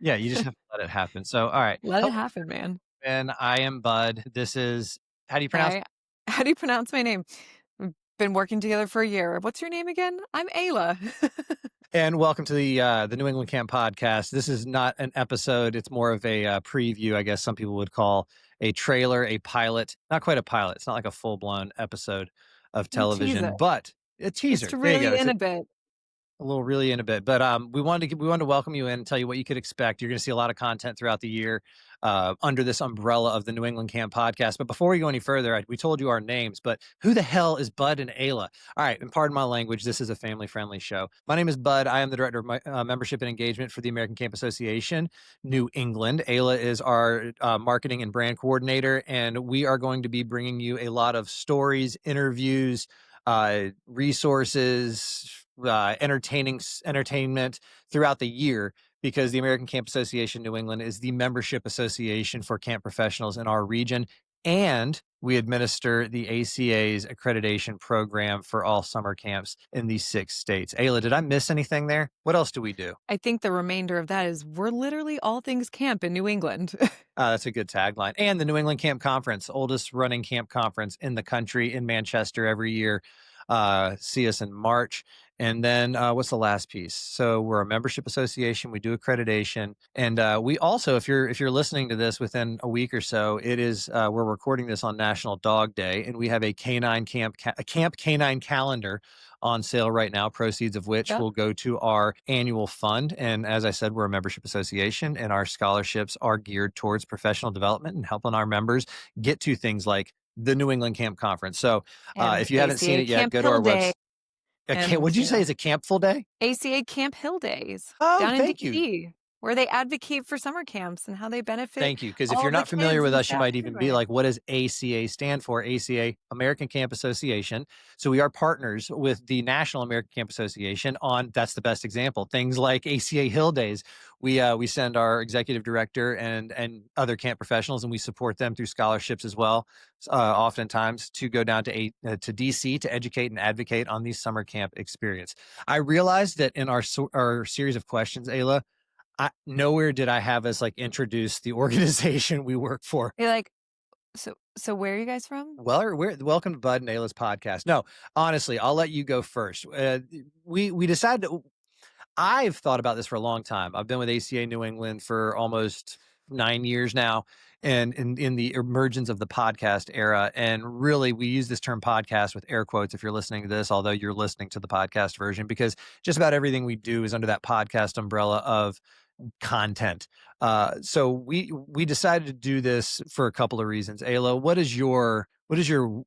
Yeah, you just have to let it happen. So, all right. Let it Hello, happen, man. and I am Bud. This is how do you pronounce Okay. How do you pronounce my name? We've been working together for a year. What's your name again? I'm Ayla. And welcome to the New England Camp Podcast. This is not an episode; it's more of a preview, I guess some people would call a trailer, a pilot. Not quite a pilot. It's not like a full blown episode of Tease television, it. but a Just teaser. to There you reel go. you It's in a bit. a little really in a bit, but we wanted to welcome you in and tell you what you could expect. You're going to see a lot of content throughout the year under this umbrella of the New England Camp Podcast. But before we go any further, we told you our names, but who the hell is Bud and Ayla? All right, and pardon my language, this is a family-friendly show. My name is Bud. I am the director of my, membership and engagement for the American Camp Association, New England. Ayla is our marketing and brand coordinator, and we are going to be bringing you a lot of stories, interviews, resources, entertainment throughout the year because the American Camp Association New England is the membership association for camp professionals in our region. And we administer the ACA's accreditation program for all summer camps in these 6 states. Ayla, did I miss anything there? What else do we do? I think the remainder of that is we're literally all things camp in New England. That's a good tagline. And the New England Camp Conference, oldest running camp conference in the country in Manchester every year. See us in March. And then what's the last piece? So we're a membership association. We do accreditation, and we also, if you're listening to this within a week or so, it is we're recording this on National Dog Day, and we have a camp canine calendar on sale right now. Proceeds of which Yep. will go to our annual fund. And as I said, we're a membership association, and our scholarships are geared towards professional development and helping our members get to things like the New England Camp Conference. So And if you haven't seen ACA it yet, Camp go to Hill our Day website. What'd and, you say is a camp full day? ACA Camp Hill Days Oh, down in thank you. DC, where they advocate for summer camps and how they benefit Thank you. Because if all you're the not familiar kids with and the us, you staff might even be everywhere. like, what does ACA stand for? ACA, American Camp Association. So we are partners with the National American Camp Association on, that's the best example, things like ACA Hill Days. We send our executive director and other camp professionals, and we support them through scholarships as well, oftentimes to go down to DC to educate and advocate on these summer camp experience. I realized that in our series of questions, Ayla, nowhere did I have us like introduce the organization we work for. You're like, so where are you guys from? Well, we're welcome to Bud and Ayla's podcast. No, honestly, I'll let you go first. We decided I've thought about this for a long time. I've been with ACA New England for almost 9 years now, and in the emergence of the podcast era. And really, we use this term podcast with air quotes if you're listening to this, although you're listening to the podcast version, because just about everything we do is under that podcast umbrella of content. So we decided to do this for a couple of reasons. Ayla, what is your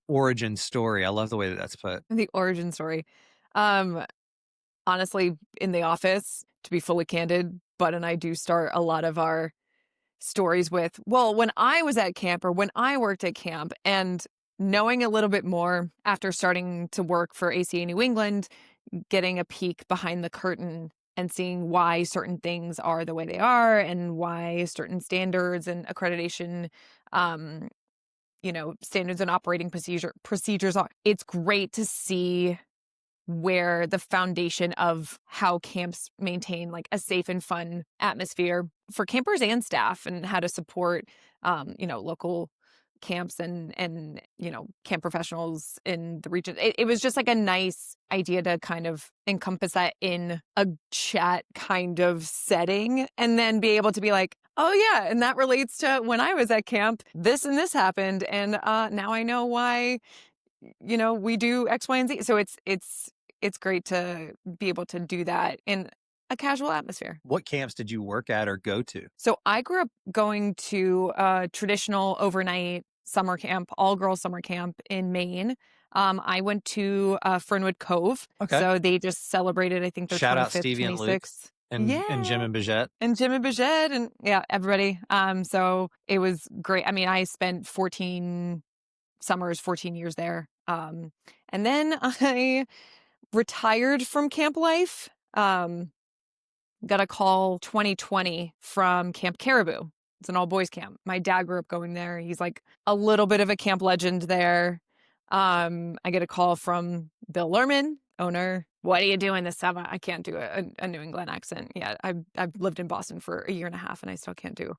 origin story? I love the way that that's put. The origin story. Um, Honestly, in the office, to be fully candid, Bud and I do start a lot of our stories with, well, when I was at camp or when I worked at camp, and knowing a little bit more after starting to work for ACA New England, getting a peek behind the curtain and seeing why certain things are the way they are and why certain standards and accreditation, um, standards and operating procedures are. It's great to see where the foundation of how camps maintain like a safe and fun atmosphere for campers and staff, and how to support local camps and camp professionals in the region. It was just like a nice idea to kind of encompass that in a chat kind of setting, and then be able to be like, oh yeah, and that relates to when I was at camp, this and this happened, and now I know why we do X, Y, and Z. So it's great to be able to do that in a casual atmosphere. What camps did you work at or go to? So I grew up going to a traditional overnight summer camp, all girls summer camp in Maine. I went to Fernwood Cove. Okay. So they just celebrated, I think, their Shout out 25th, Stevie and Luke 26th. and Jim Yeah. and Bijette. And Jim and Bijet and yeah, everybody. So it was great. I mean, I spent 14 summers, 14 years there. And then I retired from camp life. Got a call 2020 from Camp Caribou. It's an all boys camp. My dad grew up going there. He's like a little bit of a camp legend there. I get a call from Bill Lerman, owner, "What are you doing this summer?" I can't do a New England accent. Yeah, I've lived in Boston for a year and a half, and I still can't do.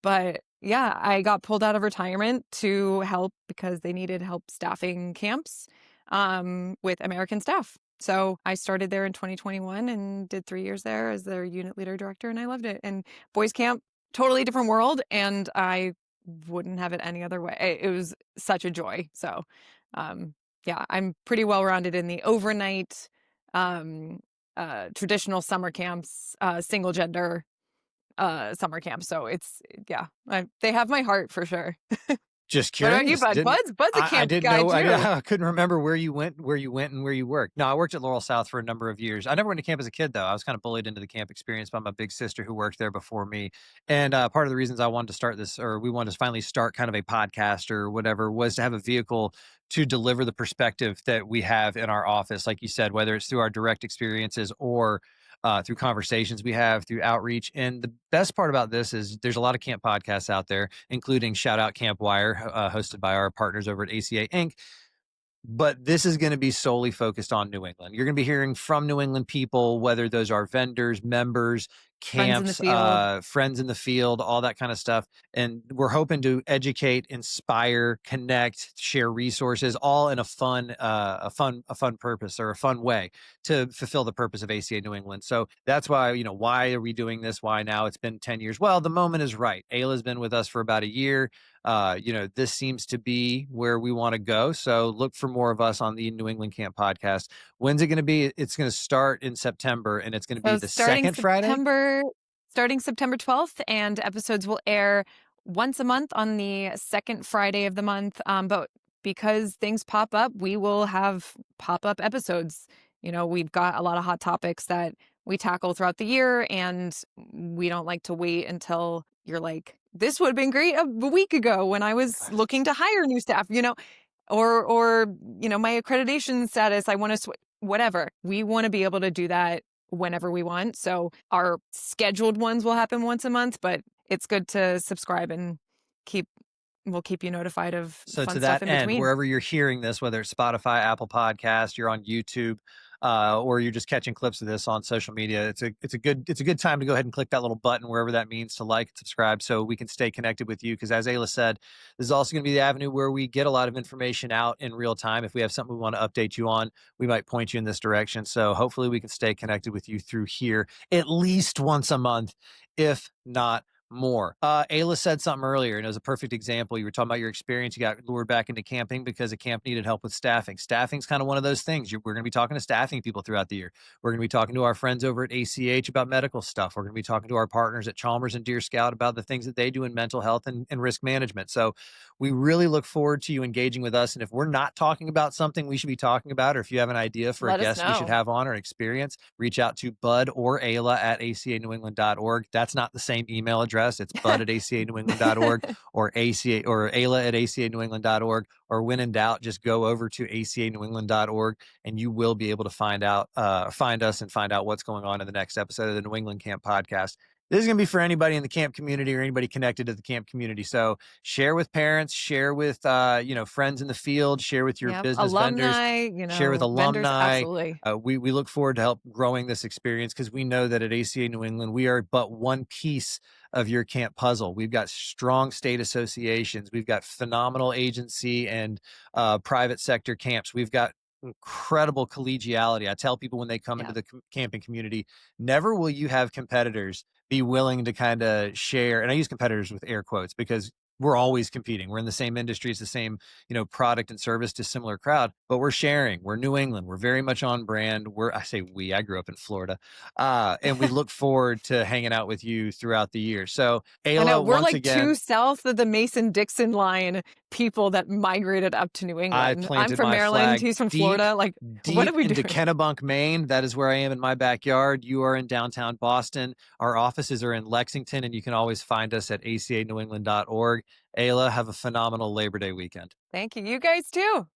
But, yeah, I got pulled out of retirement to help because they needed help staffing camps, with American staff. So, I started there in 2021 and did 3 years there as their unit leader director, and I loved it, and boys camp, totally different world, and I wouldn't have it any other way. It was such a joy, so, um yeah, I'm pretty well-rounded in the overnight, um, traditional summer camps, single gender, summer camps, so it's yeah, they have my heart for sure. Just What about you, curious. Bud? Didn't Bud's a I camp didn't guy know too. I couldn't remember where you went and where you worked. No, I worked at Laurel South for a number of years. I never went to camp as a kid though. I was kind of bullied into the camp experience by my big sister who worked there before me. And part of the reasons I wanted to start this, or we wanted to finally start kind of a podcast or whatever, was to have a vehicle to deliver the perspective that we have in our office. Like you said, whether it's through our direct experiences or through conversations we have, through outreach. And the best part about this is there's a lot of camp podcasts out there, including Shout Out Camp Wire, hosted by our partners over at ACA Inc. But this is going to be solely focused on New England. You're going to be hearing from New England people, whether those are vendors, members, Friends in the camps, field. friends in the field, all that kind of stuff. And we're hoping to educate, inspire, connect, share resources, all in a fun purpose or a fun way to fulfill the purpose of ACA New England. So that's why, why are we doing this? Why now? It's been 10 years. Well, the moment is right. Ayla's been with us for about a year. This seems to be where we want to go. So look for more of us on the New England Camp podcast. When's it going to be? It's going to start in September and it's going to be So the second Friday. Starting September 12th, and episodes will air once a month on the second Friday of the month. But because things pop up, we will have pop-up episodes. We've got a lot of hot topics that we tackle throughout the year, and we don't like to wait until you're like, "This would have been great a week ago when I was looking to hire new staff," or my accreditation status, I wanna whatever. We wanna be able to do that whenever we want, so our scheduled ones will happen once a month, but it's good to subscribe and keep we'll keep you notified of So fun to stuff that in end, between. wherever you're hearing this, whether it's Spotify, Apple Podcast, you're on YouTube, or you're just catching clips of this on social media, it's a good time to go ahead and click that little button wherever that means to like and subscribe so we can stay connected with you. Because as Ayla said, this is also going to be the avenue where we get a lot of information out in real time. If we have something we want to update you on, we might point you in this direction. So hopefully we can stay connected with you through here at least once a month, if not more. Ayla said something earlier, and it was a perfect example. You were talking about your experience. You got lured back into camping because a camp needed help with staffing. Staffing's kind of one of those things. We're going to be talking to staffing people throughout the year. We're going to be talking to our friends over at ACH about medical stuff. We're going to be talking to our partners at Chalmers and Deer Scout about the things that they do in mental health and risk management. So we really look forward to you engaging with us. And if we're not talking about something we should be talking about, or if you have an idea for a Let us guest we should know. have on or an experience, reach out to Bud or Ayla at acanewengland.org. That's not the same email address. It's Bud at acanewengland.org or ACA or Ayla at acanewengland.org. Or when in doubt, just go over to acanewengland.org and you will be able to find us and find out what's going on in the next episode of the New England Camp Podcast. This is going to be for anybody in the camp community or anybody connected to the camp community. So share with parents, share with friends in the field, share with your Yep, business vendors, alumni, share with vendors, alumni. absolutely. We look forward to help growing this experience because we know that at ACA New England, we are but one piece of your camp puzzle. We've got strong state associations. We've got phenomenal agency and private sector camps. We've got incredible collegiality. I tell people when they come into Yeah. the camping community, never will you have competitors be willing to kind of share. And I use competitors with air quotes because we're always competing. We're in the same industry. It's the same, product and service to similar crowd, but we're sharing. We're New England. We're very much on brand. I grew up in Florida. And we look forward to hanging out with you throughout the year. So I know, Ayla, we're once like too again, south of the Mason-Dixon line people that migrated up to New I England. I'm planted from my Maryland, flag he's from deep, Florida, like, what are deep we into doing? Kennebunk, Maine. That is where I am in my backyard. You are in downtown Boston. Our offices are in Lexington, and you can always find us at acanewengland.org. Ayla, have a phenomenal Labor Day weekend. Thank you. You guys too.